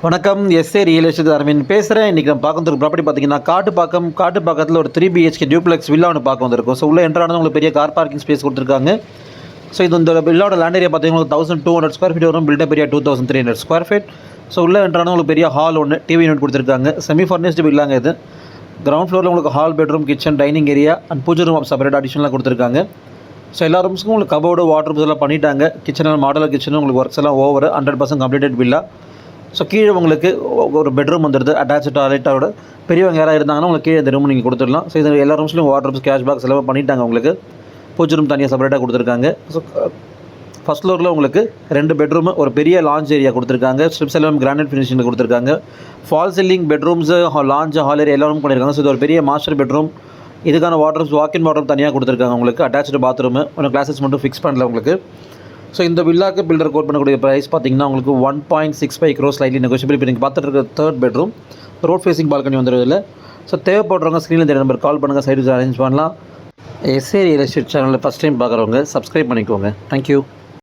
வணக்கம். S A real estate Aravind பேசுகிறேன். இன்றைக்கி நம்ம பார்க்க ப்ராப்பர்ட்டி பார்த்தீங்கன்னா காட்டுப்பாக்கத்தில் ஒரு 3 BHK டியூப்ளெக்ஸ் வில்லா ஒன்று பார்க்க வந்திருக்கும். ஸோ உள்ளே என்ட்ரானது உங்களுக்கு பெரிய கார் பார்க்கிங் ஸ்பேஸ் கொடுத்துருக்காங்க. ஸோ இது இந்த வில்லாவோட லேண்ட் ஏரியா பார்த்தீங்கன்னா 1200 ஸ்கொயர் ஃபீட் வரும். Built up area 2300 square feet. So உள்ளே என்ட்ரானது உங்களுக்கு பெரிய ஹால் ஒன்று, டிவி யூனிட் கொடுத்துருக்காங்க. செமி ஃபர்னிஷ்டு வில்லாங்க இது. கிரவுண்ட் ஃப்ளோரில் உங்களுக்கு hall, bedroom, kitchen, dining area and pooja room separate அடிஷனலாக கொடுத்துருக்காங்க. ஸோ எல்லா ரூம்ஸுக்கும் உங்களுக்கு கபோர்டு, வாட்டர் எல்லாம் பண்ணிட்டாங்க. கிச்சனில் மாடலர் கிச்சனும் உங்களுக்கு ஒர்க்ஸ் எல்லாம் ஓவர் 100% கம்ப்ளீட்டட் வில்லா. ஸோ கீழே உங்களுக்கு ஒரு பெட்ரூம் வந்துடுது, அட்டாச்சு டாய்லெட்டோட. பெரியவங்க யாராவது இருந்தாங்கன்னா உங்களுக்கு கீழே இந்த ரூம் நீங்கள் கொடுத்துடலாம். ஸோ இது எல்லா ரூம்ஸ்லையும் வாட்ரூம்ஸ், கேஷ் பாக்ஸ் எல்லாம் பண்ணிட்டாங்க. உங்களுக்கு பூஜை ரூம் தனியாக செப்பரேட்டாக கொடுத்துருக்காங்க. ஸோ ஃபஸ்ட் ஃப்ளோரில் உங்களுக்கு 2 பெட்ரூமு, ஒரு பெரிய லான்ச் ஏரியா கொடுத்துருக்காங்க. ஸ்ட்ரிப்ஸ் எல்லாம் கிரானைட் ஃபினிஷிங்கில் கொடுத்துருக்காங்க. Fall ceiling, bedrooms, launch, hall area எல்லாரும் பண்ணியிருக்காங்க. ஸோ இது ஒரு பெரிய மாஸ்டர் பெட்ரூம். இதுக்கான வாட்ரூம்ஸ், வாக்கின் வாட்ரூம் தனியாக கொடுத்துருக்காங்க. உங்களுக்கு அட்டாச்சு பாத்ரூமு, ஒன்று கிளாஸஸ் மட்டும் ஃபிக்ஸ் பண்ணல உங்களுக்கு. ஸோ இந்த வில்லாக்கு பில்டர் கோட் பண்ணக்கூடிய ப்ரைஸ் பார்த்தீங்கன்னா உங்களுக்கு 1.65 crores ஸ்லைட்லி நெகோஷியபிள். இப்போ நீங்கள் பார்த்துட்டு இருக்க 3rd bedroom, road facing balcony வந்துடுதில்ல. ஸோ தேவைப்படுறவங்க ஸ்க்ரீனில் தெரிய நம்பர் கால் பண்ணுங்கள், சைடு அரேஞ்ச் பண்ணலாம். எஸ்ஏ ரியல் எஸ்டேட் சேனலில் ஃபஸ்ட் டைம் பார்க்குறவங்க சப்ஸ்கிரைப் பண்ணிக்கோங்க. தேங்க்யூ.